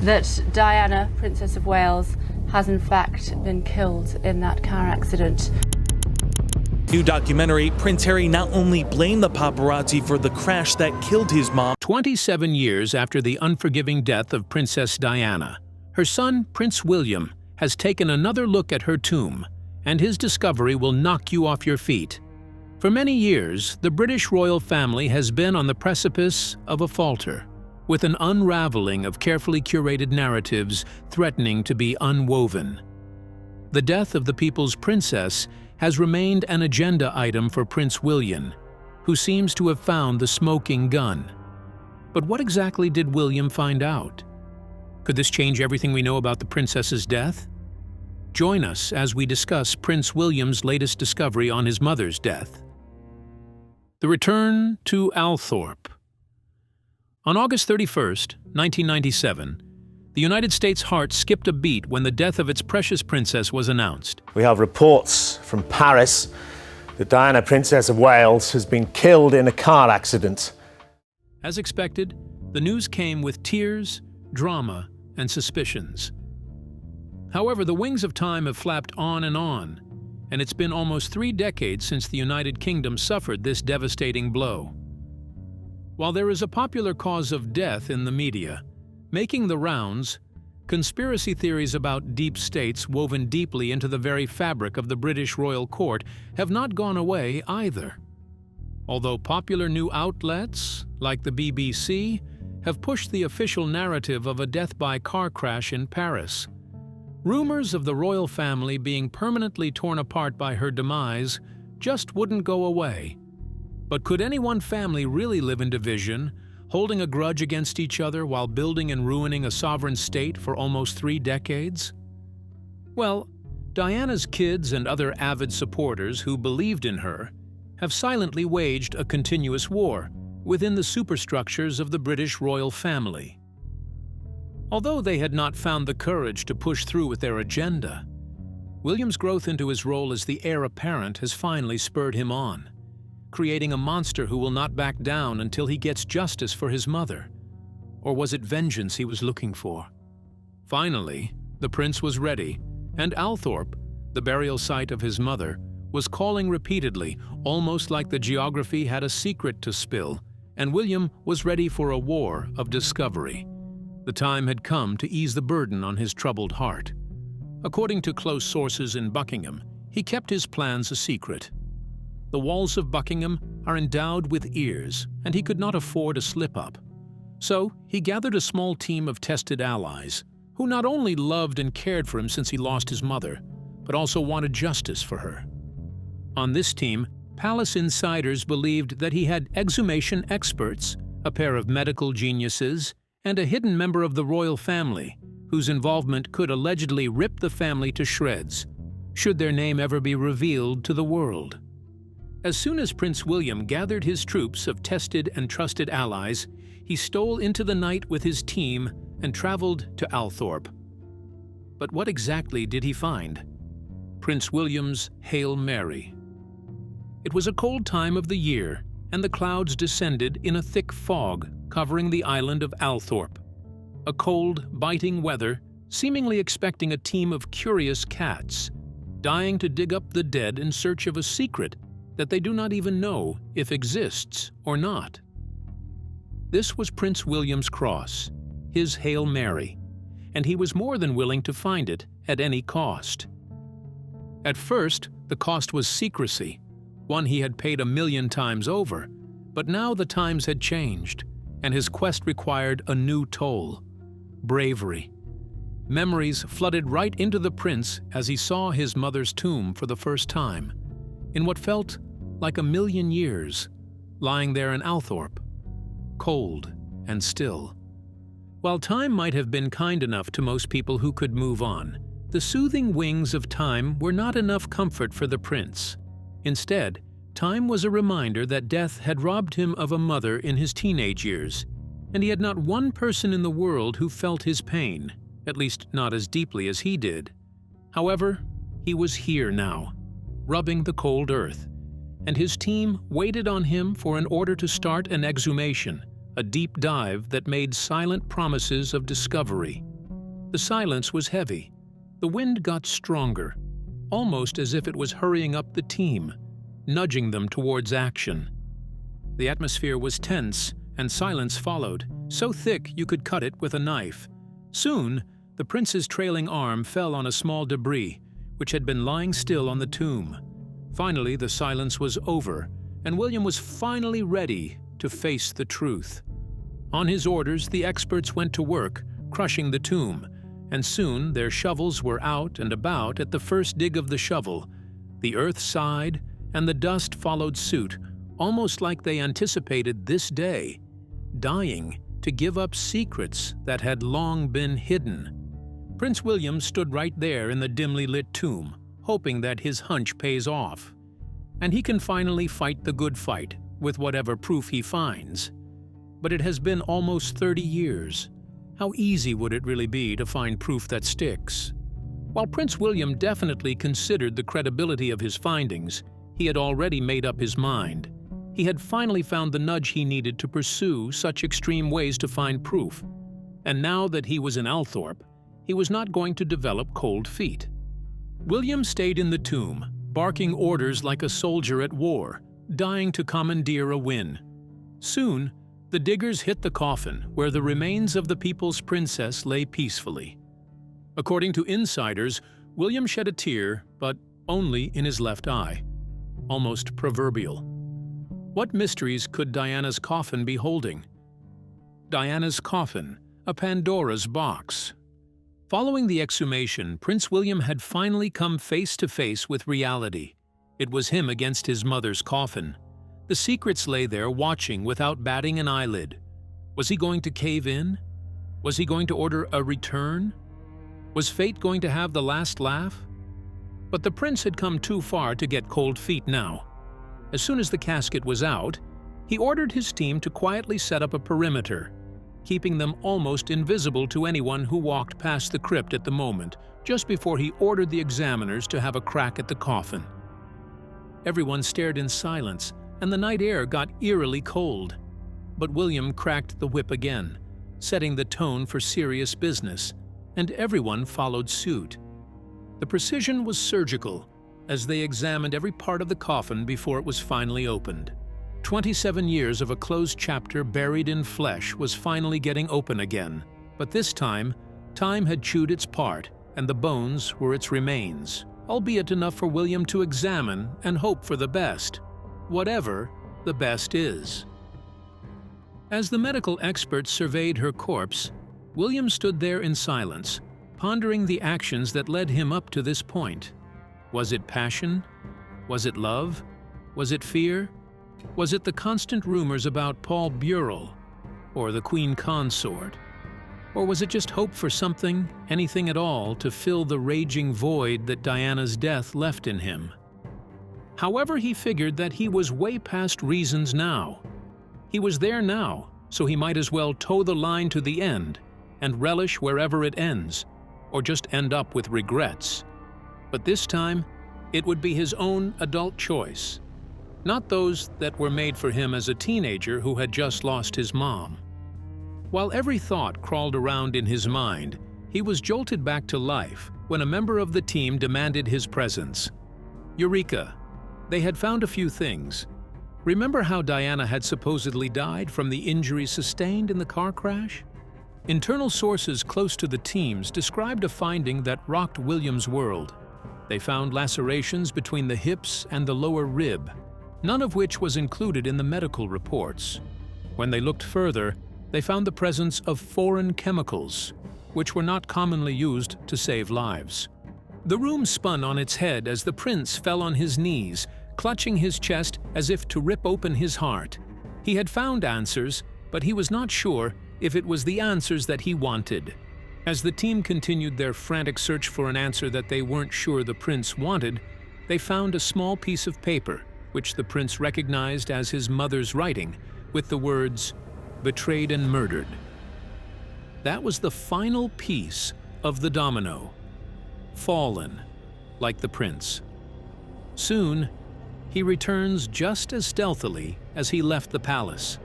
that Diana, Princess of Wales, has in fact been killed in that car accident. New documentary, Prince Harry not only blamed the paparazzi for the crash that killed his mom. 27 years after the unforgiving death of Princess Diana, her son, Prince William, has taken another look at her tomb, and his discovery will knock you off your feet. For many years, the British royal family has been on the precipice of a falter, with an unraveling of carefully curated narratives threatening to be unwoven. The death of the people's princess has remained an agenda item for Prince Willian, who seems to have found the smoking gun. But what exactly did William find out? Could this change everything we know about the princess's death? Join us as we discuss Prince William's latest discovery on his mother's death. The return to Althorp. On August 31st, 1997, the United States' heart skipped a beat when the death of its precious princess was announced. We have reports from Paris that Diana, Princess of Wales, has been killed in a car accident. As expected, the news came with tears, drama, and suspicions. However, the wings of time have flapped on, and it's been almost 3 decades since the United Kingdom suffered this devastating blow. While there is a popular cause of death in the media, making the rounds, conspiracy theories about deep states woven deeply into the very fabric of the British royal court have not gone away either. Although popular new outlets, like the BBC, have pushed the official narrative of a death by car crash in Paris, rumors of the royal family being permanently torn apart by her demise just wouldn't go away. But could any one family really live in division, holding a grudge against each other while building and ruining a sovereign state for almost 3 decades? Well, Diana's kids and other avid supporters who believed in her have silently waged a continuous war within the superstructures of the British royal family. Although they had not found the courage to push through with their agenda, William's growth into his role as the heir apparent has finally spurred him on, creating a monster who will not back down until he gets justice for his mother. Or was it vengeance he was looking for? Finally, the prince was ready, and Althorp, the burial site of his mother, was calling repeatedly, almost like the geography had a secret to spill, and William was ready for a war of discovery. The time had come to ease the burden on his troubled heart. According to close sources in Buckingham, he kept his plans a secret. The walls of Buckingham are endowed with ears, and he could not afford a slip-up. So he gathered a small team of tested allies, who not only loved and cared for him since he lost his mother, but also wanted justice for her. On this team, palace insiders believed that he had exhumation experts, a pair of medical geniuses, and a hidden member of the royal family, whose involvement could allegedly rip the family to shreds, should their name ever be revealed to the world. As soon as Prince William gathered his troops of tested and trusted allies, he stole into the night with his team and traveled to Althorp. But what exactly did he find? Prince William's Hail Mary. It was a cold time of the year, and the clouds descended in a thick fog covering the island of Althorp. A cold, biting weather, seemingly expecting a team of curious cats, dying to dig up the dead in search of a secret that they do not even know if exists or not. This was Prince William's cross, his Hail Mary, and he was more than willing to find it at any cost. At first, the cost was secrecy, one he had paid 1,000,000 times over, but now the times had changed, and his quest required a new toll: bravery. Memories flooded right into the prince as he saw his mother's tomb for the first time, in what felt like 1,000,000 years, lying there in Althorp, cold and still. While time might have been kind enough to most people who could move on, the soothing wings of time were not enough comfort for the prince. Instead, time was a reminder that death had robbed him of a mother in his teenage years, and he had not one person in the world who felt his pain, at least not as deeply as he did. However, he was here now, rubbing the cold earth, and his team waited on him for an order to start an exhumation, a deep dive that made silent promises of discovery. The silence was heavy. The wind got stronger, almost as if it was hurrying up the team, nudging them towards action. The atmosphere was tense, and silence followed, so thick you could cut it with a knife. Soon, the prince's trailing arm fell on a small debris, which had been lying still on the tomb. Finally, the silence was over, and William was finally ready to face the truth. On his orders, the experts went to work, crushing the tomb, and soon their shovels were out and about at the first dig of the shovel. The earth sighed, and the dust followed suit, almost like they anticipated this day, dying to give up secrets that had long been hidden. Prince William stood right there in the dimly lit tomb, hoping that his hunch pays off, and he can finally fight the good fight with whatever proof he finds. But it has been almost 30 years. How easy would it really be to find proof that sticks? While Prince William definitely considered the credibility of his findings, he had already made up his mind. He had finally found the nudge he needed to pursue such extreme ways to find proof. And now that he was in Althorp, he was not going to develop cold feet. William stayed in the tomb, barking orders like a soldier at war, dying to commandeer a win. Soon, the diggers hit the coffin where the remains of the people's princess lay peacefully. According to insiders, William shed a tear, but only in his left eye, almost proverbial. What mysteries could Diana's coffin be holding? Diana's coffin, a Pandora's box. Following the exhumation, Prince William had finally come face to face with reality. It was him against his mother's coffin. The secrets lay there watching without batting an eyelid. Was he going to cave in? Was he going to order a return? Was fate going to have the last laugh? But the prince had come too far to get cold feet now. As soon as the casket was out, he ordered his team to quietly set up a perimeter, keeping them almost invisible to anyone who walked past the crypt at the moment, just before he ordered the examiners to have a crack at the coffin. Everyone stared in silence, and the night air got eerily cold. But William cracked the whip again, setting the tone for serious business, and everyone followed suit. The precision was surgical, as they examined every part of the coffin before it was finally opened. 27 years of a closed chapter buried in flesh was finally getting open again, but this time, time had chewed its part, and the bones were its remains, albeit enough for William to examine and hope for the best, whatever the best is. As the medical experts surveyed her corpse, William stood there in silence, pondering the actions that led him up to this point. Was it passion? Was it love? Was it fear? Was it the constant rumors about Paul Burrell or the Queen Consort? Or was it just hope for something, anything at all, to fill the raging void that Diana's death left in him? However, he figured that he was way past reasons now. He was there now, so he might as well toe the line to the end and relish wherever it ends, or just end up with regrets. But this time, it would be his own adult choice, not those that were made for him as a teenager who had just lost his mom. While every thought crawled around in his mind, he was jolted back to life when a member of the team demanded his presence. Eureka! They had found a few things. Remember how Diana had supposedly died from the injuries sustained in the car crash? Internal sources close to the teams described a finding that rocked William's world. They found lacerations between the hips and the lower rib, none of which was included in the medical reports. When they looked further, they found the presence of foreign chemicals, which were not commonly used to save lives. The room spun on its head as the prince fell on his knees, clutching his chest as if to rip open his heart. He had found answers, but he was not sure if it was the answers that he wanted. As the team continued their frantic search for an answer that they weren't sure the prince wanted, they found a small piece of paper, which the prince recognized as his mother's writing, with the words, "Betrayed and murdered." That was the final piece of the domino. Fallen, like the prince. Soon, he returns just as stealthily as he left the palace.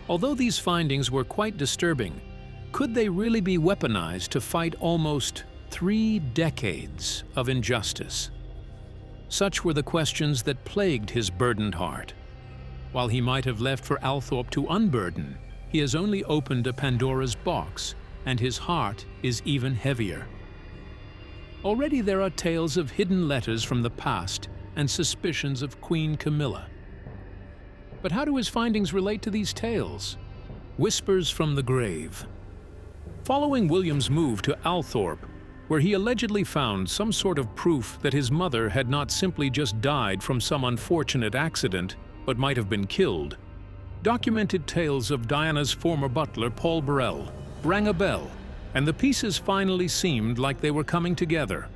Although these findings were quite disturbing, could they really be weaponized to fight almost 3 decades of injustice? Such were the questions that plagued his burdened heart. While he might have left for Althorp to unburden, he has only opened a Pandora's box, and his heart is even heavier. Already there are tales of hidden letters from the past and suspicions of Queen Camilla. But how do his findings relate to these tales? Whispers from the grave. Following William's move to Althorp, where he allegedly found some sort of proof that his mother had not simply just died from some unfortunate accident, but might have been killed, documented tales of Diana's former butler, Paul Burrell, rang a bell, and the pieces finally seemed like they were coming together.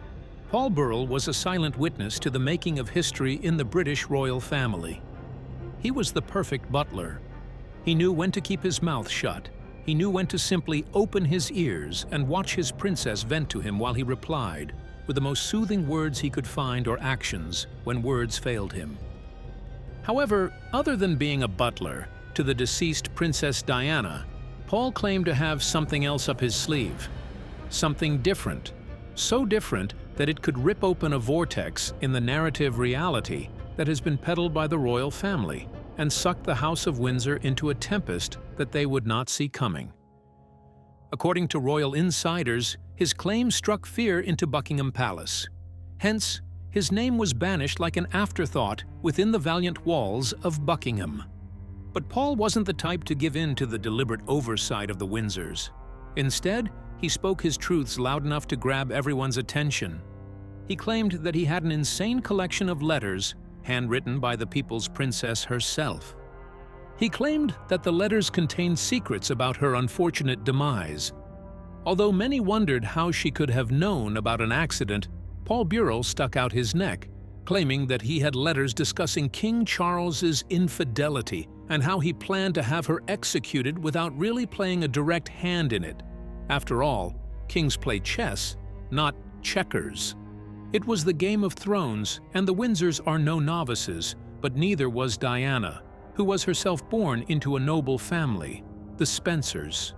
Paul Burrell was a silent witness to the making of history in the British royal family. He was the perfect butler. He knew when to keep his mouth shut. He knew when to simply open his ears and watch his princess vent to him while he replied, with the most soothing words he could find or actions when words failed him. However, other than being a butler to the deceased Princess Diana, Paul claimed to have something else up his sleeve. Something different. So different that it could rip open a vortex in the narrative reality that has been peddled by the royal family and suck the House of Windsor into a tempest that they would not see coming. According to royal insiders, his claim struck fear into Buckingham Palace. Hence, his name was banished like an afterthought within the valiant walls of Buckingham. But Paul wasn't the type to give in to the deliberate oversight of the Windsors. Instead, he spoke his truths loud enough to grab everyone's attention. He claimed that he had an insane collection of letters handwritten by the people's princess herself. He claimed that the letters contained secrets about her unfortunate demise. Although many wondered how she could have known about an accident, Paul Burrell stuck out his neck, claiming that he had letters discussing King Charles's infidelity and how he planned to have her executed without really playing a direct hand in it. After all, kings play chess, not checkers. It was the Game of Thrones, and the Windsors are no novices, but neither was Diana, who was herself born into a noble family, the Spencers.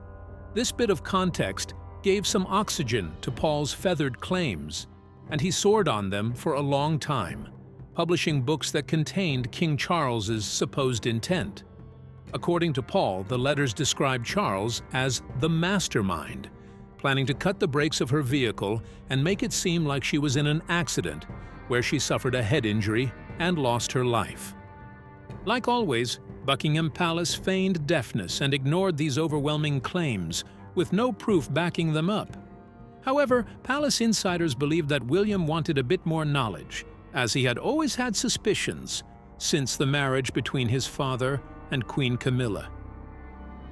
This bit of context gave some oxygen to Paul's feathered claims, and he soared on them for a long time, publishing books that contained King Charles's supposed intent. According to Paul, the letters described Charles as the mastermind, planning to cut the brakes of her vehicle and make it seem like she was in an accident where she suffered a head injury and lost her life. Like always, Buckingham Palace feigned deafness and ignored these overwhelming claims, with no proof backing them up. However, palace insiders believed that William wanted a bit more knowledge, as he had always had suspicions since the marriage between his father and Queen Camilla.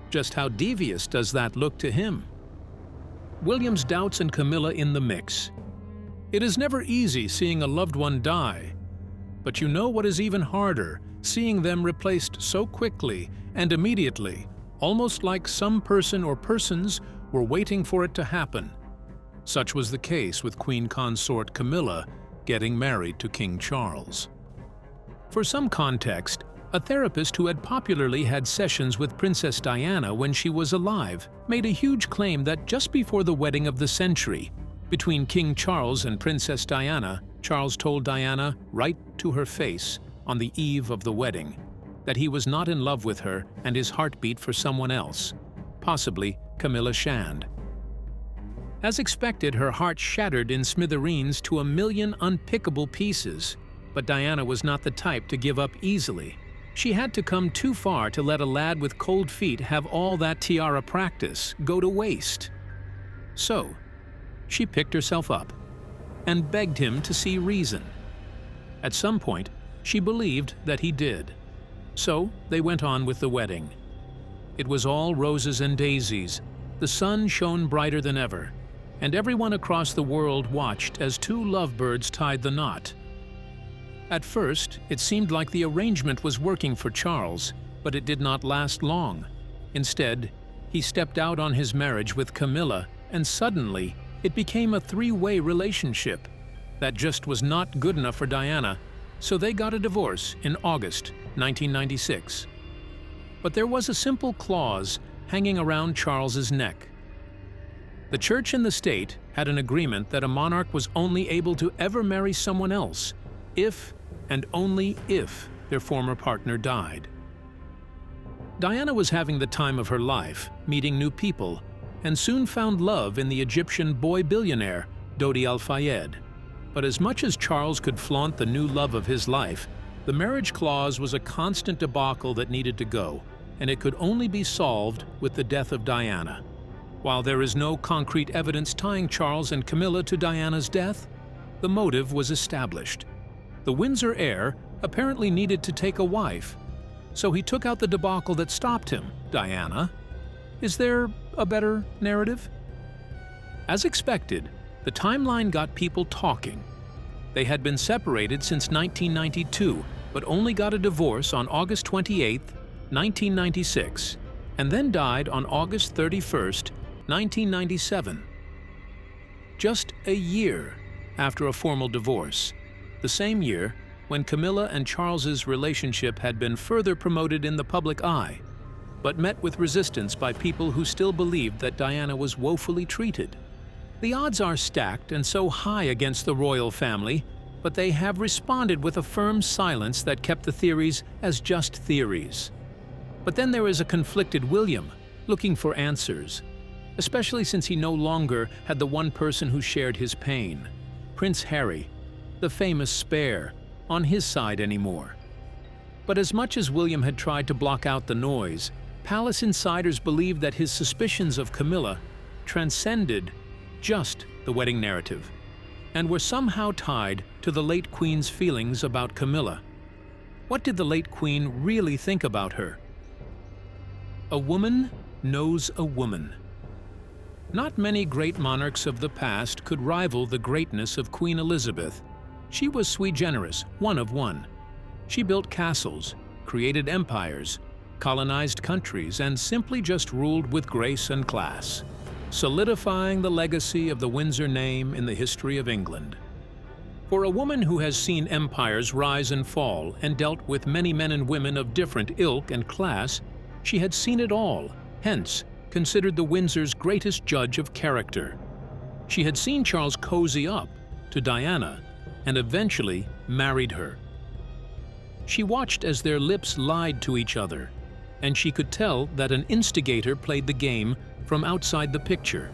Just how devious does that look to him? William's doubts and Camilla in the mix. It is never easy seeing a loved one die, but you know what is even harder, seeing them replaced so quickly and immediately, almost like some person or persons were waiting for it to happen. Such was the case with Queen Consort Camilla getting married to King Charles. For some context, a therapist who had popularly had sessions with Princess Diana when she was alive made a huge claim that just before the wedding of the century, between King Charles and Princess Diana, Charles told Diana right to her face on the eve of the wedding that he was not in love with her and his heart beat for someone else, possibly Camilla Shand. As expected, her heart shattered in smithereens to a million unpickable pieces, but Diana was not the type to give up easily. She had to come too far to let a lad with cold feet have all that tiara practice go to waste. So, she picked herself up and begged him to see reason. At some point, she believed that he did. So, they went on with the wedding. It was all roses and daisies. The sun shone brighter than ever, and everyone across the world watched as two lovebirds tied the knot. At first, it seemed like the arrangement was working for Charles, but it did not last long. Instead, he stepped out on his marriage with Camilla, and suddenly, it became a three-way relationship. That just was not good enough for Diana, so they got a divorce in August 1996. But there was a simple clause hanging around Charles's neck. The church and the state had an agreement that a monarch was only able to ever marry someone else if and only if their former partner died. Diana was having the time of her life, meeting new people, and soon found love in the Egyptian boy billionaire, Dodi Al-Fayed. But as much as Charles could flaunt the new love of his life, the marriage clause was a constant debacle that needed to go, and it could only be solved with the death of Diana. While there is no concrete evidence tying Charles and Camilla to Diana's death, the motive was established. The Windsor heir apparently needed to take a wife, so he took out the debacle that stopped him, Diana. Is there a better narrative? As expected, the timeline got people talking. They had been separated since 1992, but only got a divorce on August 28, 1996, and then died on August 31, 1997. Just a year after a formal divorce, the same year when Camilla and Charles's relationship had been further promoted in the public eye, but met with resistance by people who still believed that Diana was woefully treated. The odds are stacked and so high against the royal family, but they have responded with a firm silence that kept the theories as just theories. But then there is a conflicted William, looking for answers, especially since he no longer had the one person who shared his pain, Prince Harry, the famous spare, on his side anymore. But as much as William had tried to block out the noise, palace insiders believed that his suspicions of Camilla transcended just the wedding narrative, and were somehow tied to the late Queen's feelings about Camilla. What did the late Queen really think about her? A woman knows a woman. Not many great monarchs of the past could rival the greatness of Queen Elizabeth. She was sui generis, one of one. She built castles, created empires, colonized countries, and simply just ruled with grace and class, solidifying the legacy of the Windsor name in the history of England. For a woman who has seen empires rise and fall and dealt with many men and women of different ilk and class, she had seen it all, hence considered the Windsor's greatest judge of character. She had seen Charles cozy up to Diana and eventually married her. She watched as their lips lied to each other, and she could tell that an instigator played the game from outside the picture.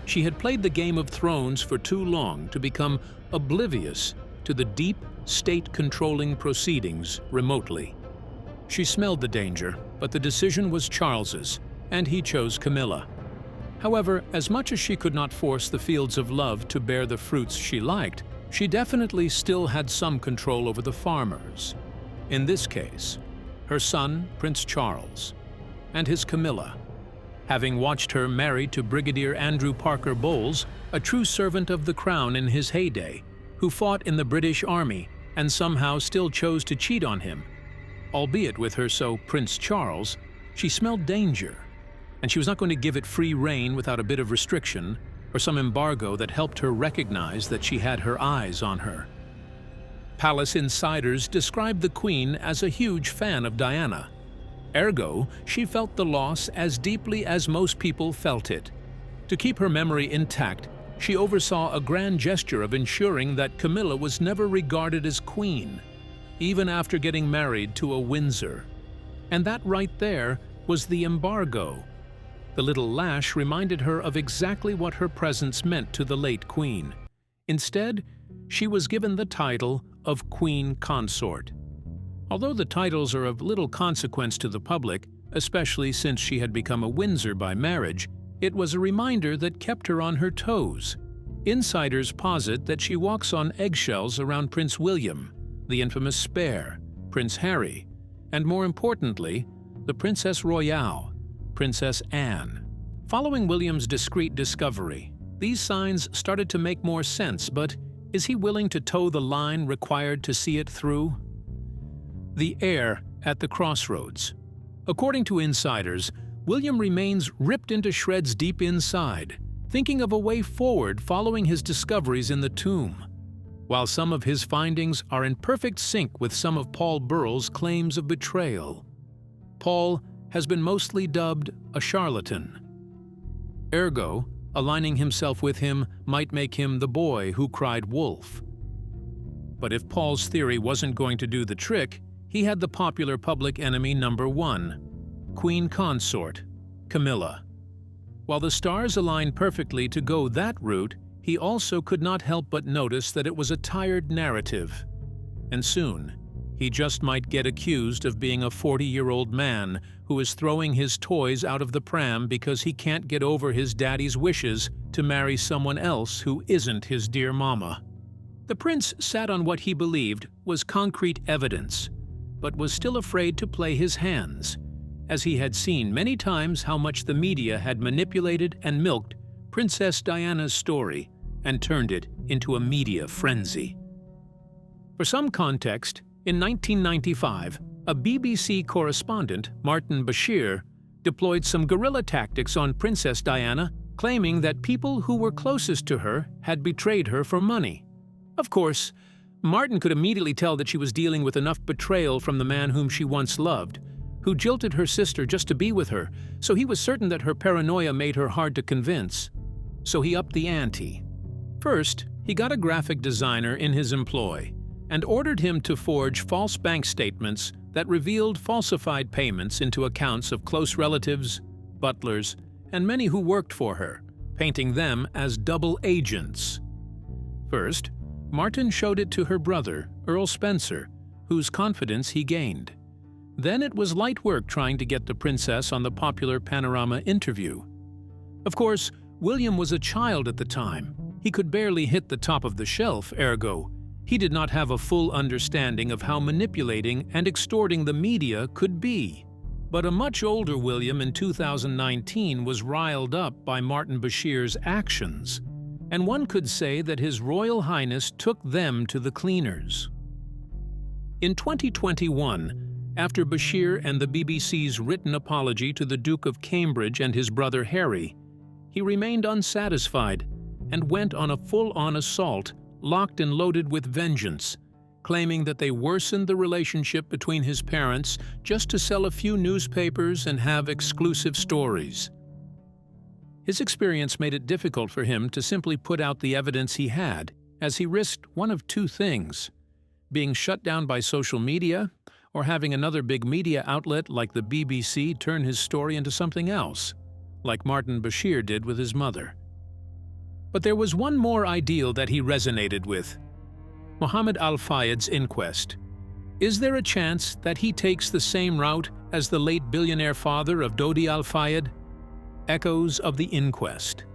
She had played the Game of Thrones for too long to become oblivious to the deep state-controlling proceedings remotely. She smelled the danger, but the decision was Charles's, and he chose Camilla. However, as much as she could not force the fields of love to bear the fruits she liked, she definitely still had some control over the farmers. In this case, her son, Prince Charles, and his Camilla, having watched her married to Brigadier Andrew Parker Bowles, a true servant of the crown in his heyday, who fought in the British Army and somehow still chose to cheat on him. Albeit with her so Prince Charles, she smelled danger, and she was not going to give it free rein without a bit of restriction or some embargo that helped her recognize that she had her eyes on her. Palace insiders described the Queen as a huge fan of Diana. Ergo, she felt the loss as deeply as most people felt it. To keep her memory intact, she oversaw a grand gesture of ensuring that Camilla was never regarded as queen, even after getting married to a Windsor. And that right there was the embargo. The little lash reminded her of exactly what her presence meant to the late Queen. Instead, she was given the title of Queen Consort. Although the titles are of little consequence to the public, especially since she had become a Windsor by marriage, it was a reminder that kept her on her toes. Insiders posit that she walks on eggshells around Prince William, the infamous spare, Prince Harry, and more importantly, the Princess Royale, Princess Anne. Following William's discreet discovery, these signs started to make more sense, but is he willing to toe the line required to see it through? The heir at the crossroads. According to insiders, William remains ripped into shreds deep inside, thinking of a way forward following his discoveries in the tomb. While some of his findings are in perfect sync with some of Paul Burrell's claims of betrayal. Paul has been mostly dubbed a charlatan. Ergo, aligning himself with him might make him the boy who cried wolf. But if Paul's theory wasn't going to do the trick, he had the popular public enemy number one, Queen Consort, Camilla. While the stars aligned perfectly to go that route, he also could not help but notice that it was a tired narrative. And soon, he just might get accused of being a 40-year-old man who is throwing his toys out of the pram because he can't get over his daddy's wishes to marry someone else who isn't his dear mama. The prince sat on what he believed was concrete evidence, but was still afraid to play his hands, as he had seen many times how much the media had manipulated and milked Princess Diana's story and turned it into a media frenzy. For some context, in 1995, a BBC correspondent, Martin Bashir, deployed some guerrilla tactics on Princess Diana, claiming that people who were closest to her had betrayed her for money. Of course, Martin could immediately tell that she was dealing with enough betrayal from the man whom she once loved, who jilted her sister just to be with her, so he was certain that her paranoia made her hard to convince. So he upped the ante. First, he got a graphic designer in his employ and ordered him to forge false bank statements that revealed falsified payments into accounts of close relatives, butlers, and many who worked for her, painting them as double agents. First, Martin showed it to her brother, Earl Spencer, whose confidence he gained. Then it was light work trying to get the princess on the popular Panorama interview. Of course, William was a child at the time. He could barely hit the top of the shelf, ergo, he did not have a full understanding of how manipulating and extorting the media could be. But a much older William in 2019 was riled up by Martin Bashir's actions, and one could say that His Royal Highness took them to the cleaners. In 2021, after Bashir and the BBC's written apology to the Duke of Cambridge and his brother Harry, he remained unsatisfied and went on a full-on assault, locked and loaded with vengeance, claiming that they worsened the relationship between his parents just to sell a few newspapers and have exclusive stories. His experience made it difficult for him to simply put out the evidence he had, as he risked one of two things: being shut down by social media, or having another big media outlet like the BBC turn his story into something else, like Martin Bashir did with his mother. But there was one more ideal that he resonated with: Mohammed Al-Fayed's inquest. Is there a chance that he takes the same route as the late billionaire father of Dodi Al-Fayed? Echoes of the inquest.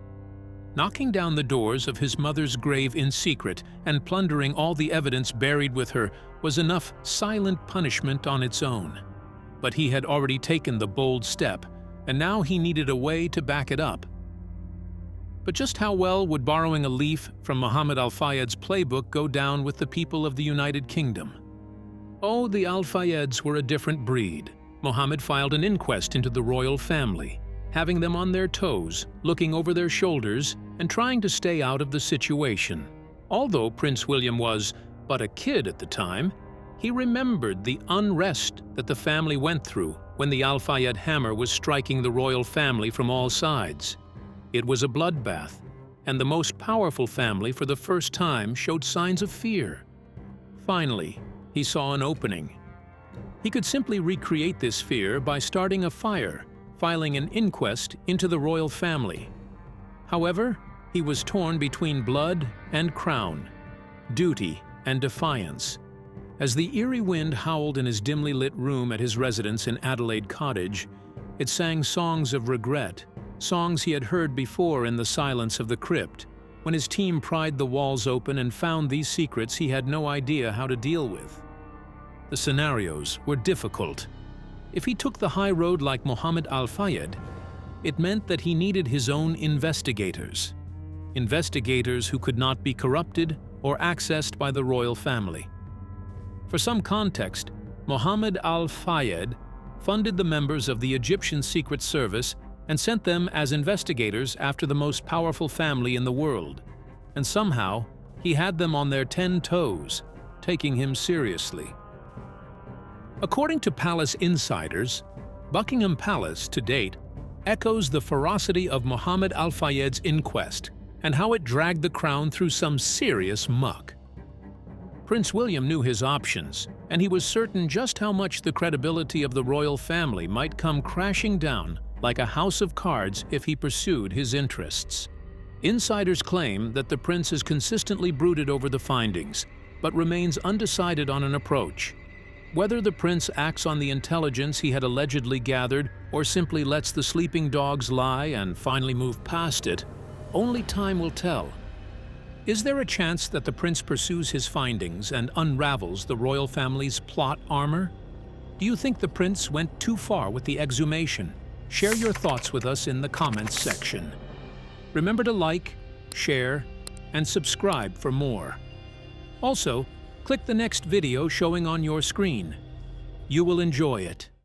Knocking down the doors of his mother's grave in secret and plundering all the evidence buried with her was enough silent punishment on its own. But he had already taken the bold step, and now he needed a way to back it up. But just how well would borrowing a leaf from Mohammed Al-Fayed's playbook go down with the people of the United Kingdom? Oh, the Al-Fayeds were a different breed. Mohammed filed an inquest into the royal family, having them on their toes, looking over their shoulders, and trying to stay out of the situation. Although Prince William was but a kid at the time, he remembered the unrest that the family went through when the Al-Fayed hammer was striking the royal family from all sides. It was a bloodbath, and the most powerful family for the first time showed signs of fear. Finally, he saw an opening. He could simply recreate this fear by starting a fire, filing an inquest into the royal family. However, he was torn between blood and crown, duty and defiance. As the eerie wind howled in his dimly lit room at his residence in Adelaide Cottage, it sang songs of regret, songs he had heard before in the silence of the crypt, when his team pried the walls open and found these secrets he had no idea how to deal with. The scenarios were difficult. If he took the high road like Mohammed Al-Fayed, it meant that he needed his own investigators. Investigators who could not be corrupted or accessed by the royal family. For some context, Mohammed Al-Fayed funded the members of the Egyptian Secret Service and sent them as investigators after the most powerful family in the world. And somehow, he had them on their 10 toes, taking him seriously. According to palace insiders, Buckingham Palace, to date, echoes the ferocity of Mohammed Al-Fayed's inquest and how it dragged the crown through some serious muck. Prince William knew his options, and he was certain just how much the credibility of the royal family might come crashing down like a house of cards if he pursued his interests. Insiders claim that the prince has consistently brooded over the findings, but remains undecided on an approach. Whether the prince acts on the intelligence he had allegedly gathered or simply lets the sleeping dogs lie and finally move past it, only time will tell. Is there a chance that the prince pursues his findings and unravels the royal family's plot armor? Do you think the prince went too far with the exhumation? Share your thoughts with us in the comments section. Remember to like, share, and subscribe for more. Also, click the next video showing on your screen. You will enjoy it.